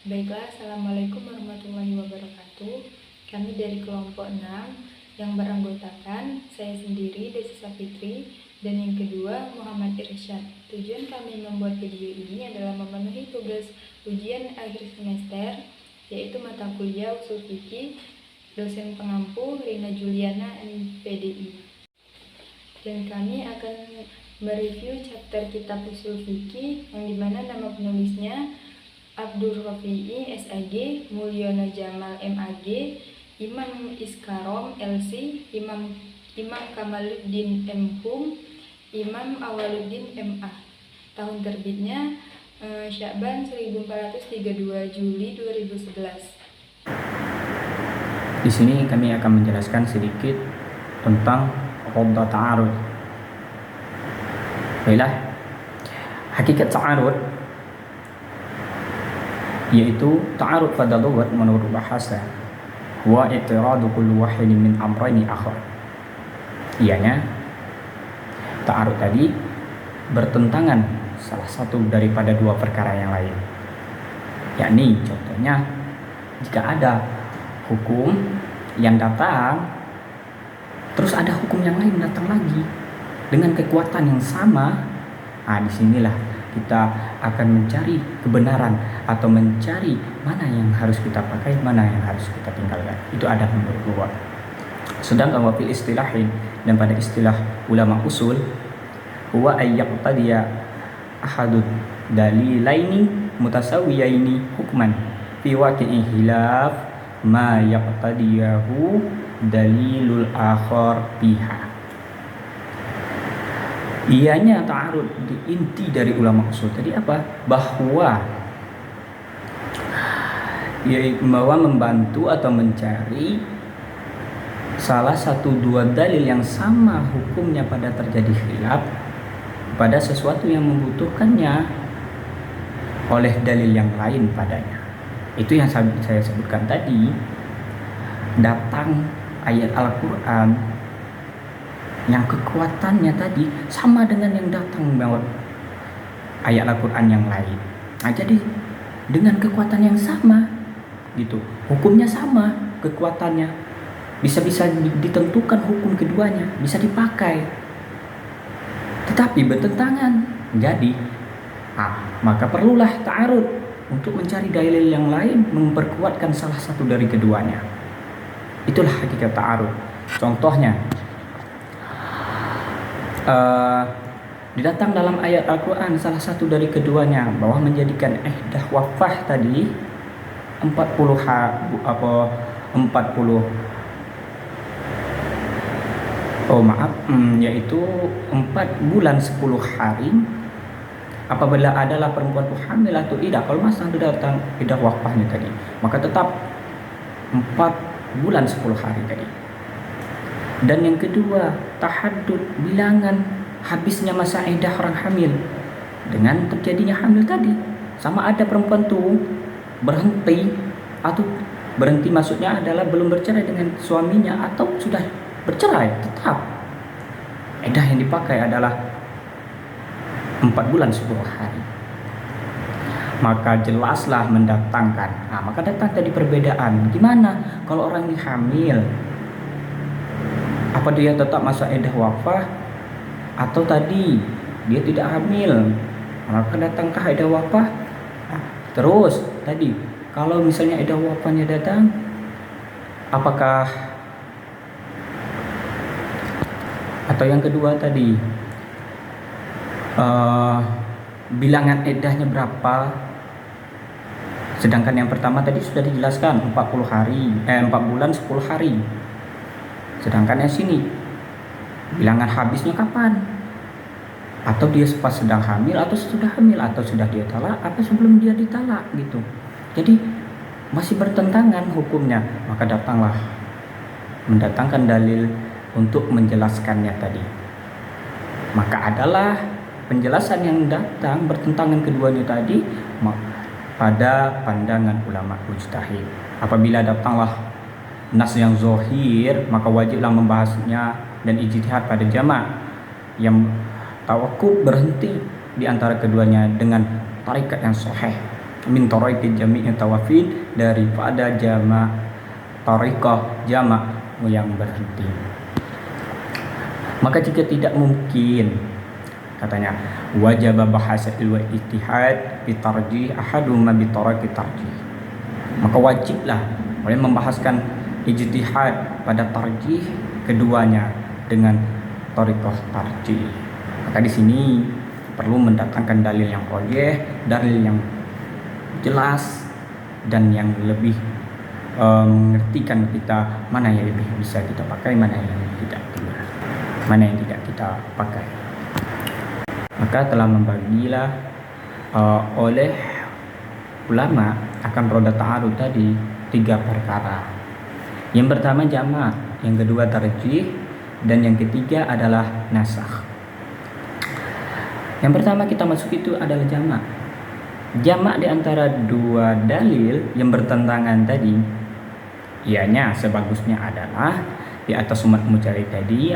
Baiklah, Assalamualaikum warahmatullahi wabarakatuh. Kami dari kelompok 6 yang beranggotakan saya sendiri, Desi Safitri, dan yang kedua Muhammad Irsyad. Tujuan kami membuat video ini adalah memenuhi tugas ujian akhir semester, yaitu mata kuliah Ushul Fiqih, dosen pengampu Rina Juliana MPDI. Dan kami akan mereview chapter kitab Ushul Fiqih yang dimana nama penulisnya Abdur Rafi'i SAG, Mulyono Jamal MAG, Imam Iskarom LC, Imam Kamaluddin M.Hum, Imam Awaluddin MA. Tahun terbitnya Sya'ban 1432, Juli 2011. Di sini kami akan menjelaskan sedikit tentang qadha ta'arud. Baiklah, hakikat ta'arud yaitu ta'arud pada lughat menurut bahasa wa i'tiradu kulli wahidin min amrayni akhar. Ianya ta'arud tadi bertentangan salah satu daripada dua perkara yang lain. Yakni contohnya jika ada hukum yang datang terus ada hukum yang lain datang lagi dengan kekuatan yang sama, disinilah kita akan mencari kebenaran atau mencari mana yang harus kita pakai, mana yang harus kita tinggalkan. Itu ada menurut lughat. Sedangkan wa fil istilahin, dan pada istilah ulama usul, huwa ayyaqtadiya ahadud dalilaini mutasawiyaini hukman fi waqi'i hilaf ma yaqtadiyahu dalilul akhar biha. Ianya ta'arud, inti dari ulama usul tadi apa? Bahwa membantu atau mencari salah satu dua dalil yang sama hukumnya pada terjadi khilaf pada sesuatu yang membutuhkannya oleh dalil yang lain padanya. Itu yang saya sebutkan tadi. Datang ayat Al-Quran yang kekuatannya tadi sama dengan yang datang lewat ayat Al-Quran yang lain. Jadi dengan kekuatan yang sama gitu, hukumnya sama, kekuatannya bisa ditentukan, hukum keduanya bisa dipakai, tetapi bertentangan. Jadi maka perlulah ta'arud untuk mencari dalil yang lain memperkuatkan salah satu dari keduanya. Itulah hakikat ta'arud. Contohnya didatang dalam ayat Al-Quran salah satu dari keduanya bahwa menjadikan ihdah wafah tadi 40 yaitu 4 bulan 10 hari apabila adalah perempuan itu hamil atau tidak. Kalau masih datang ihdah wafahnya tadi, maka tetap 4 bulan 10 hari tadi. Dan yang kedua, tahaddud, bilangan habisnya masa iddah orang hamil dengan terjadinya hamil tadi. Sama ada perempuan tuh berhenti, atau berhenti maksudnya adalah belum bercerai dengan suaminya atau sudah bercerai, tetap iddah yang dipakai adalah 4 bulan 10 hari. Maka jelaslah mendatangkan. Maka datang tadi perbedaan. Gimana kalau orang ini hamil? Apa dia tetap masa iddah wafah atau tadi dia tidak hamil? Maka datangkah iddah wafah? Terus tadi kalau misalnya iddah wafahnya datang, apakah atau yang kedua tadi bilangan iddahnya berapa? Sedangkan yang pertama tadi sudah dijelaskan 4 bulan 10 hari. Sedangkan yang sini bilangan habisnya kapan? Atau dia pas sedang hamil, atau sudah hamil, atau sudah dia talak, atau sebelum dia ditalak gitu. Jadi masih bertentangan hukumnya. Maka datanglah mendatangkan dalil untuk menjelaskannya tadi. Maka adalah penjelasan yang datang bertentangan keduanya tadi pada pandangan ulama mujtahid. Apabila datanglah nas yang zohir, maka wajiblah membahasnya dan ijtihad pada jama' yang tawakuf berhenti di antara keduanya dengan tarikat yang sahih min tariqi jami'i tawafin, daripada jamak tariqah jamak yang berhenti. Maka jika tidak mungkin, katanya wajib bahasa ilmu ijtihad bi tarjih ahaduma bi tariqi tarjih, maka wajiblah boleh membahaskan ijtihad pada tarjih keduanya dengan tariqah tarjih. Maka di sini perlu mendatangkan dalil yang rajih, dalil yang jelas dan yang lebih mengertikan kita mana yang lebih bisa kita pakai, mana yang tidak kita pakai. Maka telah membagilah oleh ulama akan roda ta'arud tadi 3 perkara. Yang pertama jamak, yang kedua tarjih, dan yang ketiga adalah nasakh. Yang pertama kita masuk itu adalah jamak. Jamak di antara 2 dalil yang bertentangan tadi, ianya sebagusnya adalah di atas umat mujtahid tadi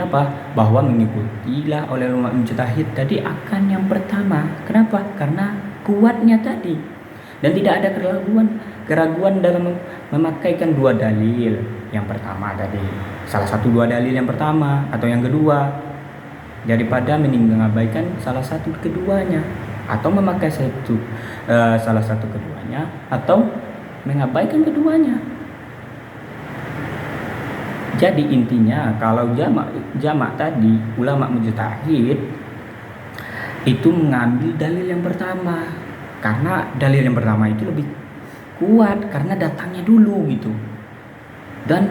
bahwa mengikutilah oleh umat mujtahid tadi akan yang pertama. Kenapa? Karena kuatnya tadi, dan tidak ada keraguan dalam memakaikan 2 dalil. Yang pertama tadi salah satu 2 dalil yang pertama atau yang kedua, daripada mengabaikan salah satu keduanya, atau memakai salah satu keduanya atau mengabaikan keduanya. Jadi intinya kalau jamak tadi ulama mujtahid itu mengambil dalil yang pertama, karena dalil yang pertama itu lebih kuat karena datangnya dulu gitu, dan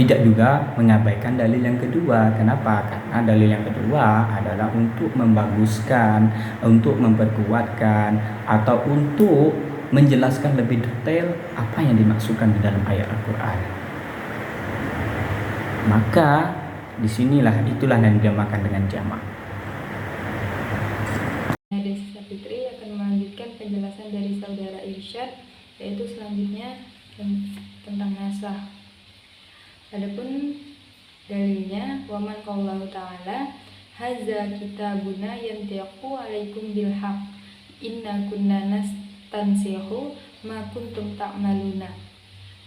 tidak juga mengabaikan dalil yang kedua. Kenapa? Karena dalil yang kedua adalah untuk membaguskan, untuk memperkuatkan, atau untuk menjelaskan lebih detail apa yang dimaksudkan di dalam ayat Al-Quran. Maka disinilah itulah yang dinamakan dengan jamak. Desi Sapitri akan melanjutkan penjelasan dari saudara Irsyad, yaitu selanjutnya tentang nasakh. Adapun dalilnya waman qaulahu ta'ala hadza kitabuna yantiqu 'alaikum bil haqq inna kunna nastansikhu ma kuntum ta'maluna.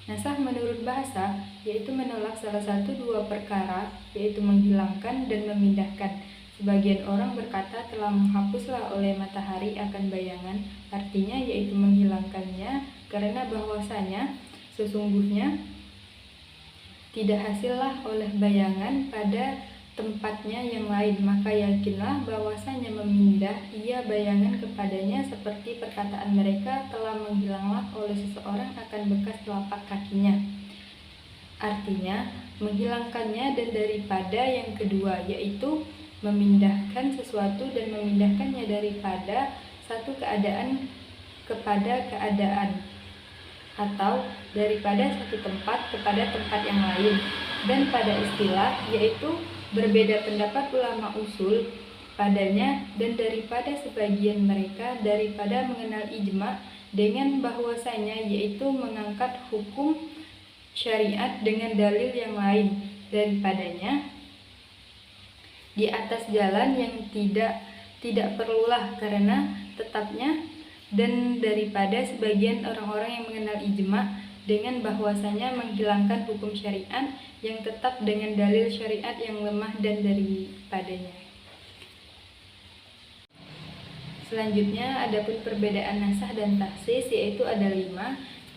Nasakh menurut bahasa yaitu menolak salah satu 2 perkara, yaitu menghilangkan dan memindahkan. Sebagian orang berkata telah menghapuslah oleh matahari akan bayangan, artinya yaitu menghilangkannya, karena bahwasanya sesungguhnya tidak hasillah oleh bayangan pada tempatnya yang lain, maka yakinlah bahwasanya memindah ia bayangan kepadanya, seperti perkataan mereka telah menghilanglah oleh seseorang akan bekas telapak kakinya. Artinya menghilangkannya, dan daripada yang kedua yaitu memindahkan sesuatu dan memindahkannya daripada satu keadaan kepada keadaan, atau daripada satu tempat kepada tempat yang lain. Dan pada istilah yaitu berbeda pendapat ulama usul padanya, dan daripada sebagian mereka daripada mengenal ijma dengan bahwasanya yaitu mengangkat hukum syariat dengan dalil yang lain daripadanya di atas jalan yang tidak perlulah karena tetapnya, dan daripada sebagian orang-orang yang mengenal ijma dengan bahwasanya menghilangkan hukum syariat yang tetap dengan dalil syariat yang lemah dan daripadanya. Selanjutnya adapun perbedaan nasakh dan takhsis, yaitu ada 5.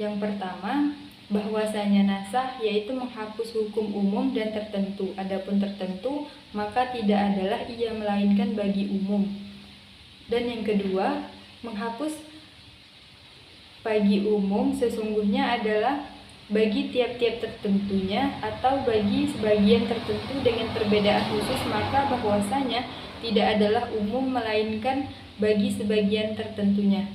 Yang pertama, bahwasanya nasakh yaitu menghapus hukum umum dan tertentu. Adapun tertentu maka tidak adalah ia melainkan bagi umum. Dan yang kedua, menghapus bagi umum sesungguhnya adalah bagi tiap-tiap tertentunya atau bagi sebagian tertentu dengan perbedaan khusus, maka bahwasanya tidak adalah umum melainkan bagi sebagian tertentunya.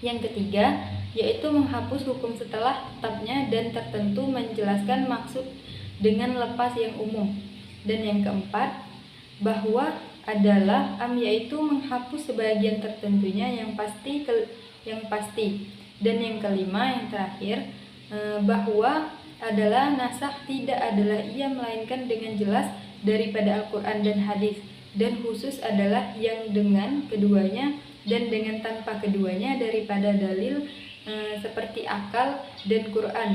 Yang ketiga, yaitu menghapus hukum setelah tetapnya dan tertentu, menjelaskan maksud dengan lepas yang umum. Dan yang keempat, bahwa adalah yaitu menghapus sebagian tertentunya yang pasti. Dan yang kelima, yang terakhir, bahwa adalah nasakh tidak adalah ia melainkan dengan jelas daripada Al-Quran dan hadis, dan khusus adalah yang dengan keduanya dan dengan tanpa keduanya daripada dalil seperti akal dan Quran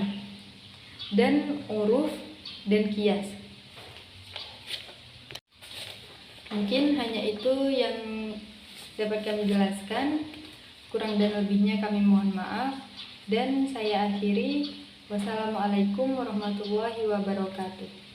dan uruf dan kias. Mungkin hanya itu yang dapat kami jelaskan. Kurang dan lebihnya kami mohon maaf. Dan saya akhiri. Wassalamualaikum warahmatullahi wabarakatuh.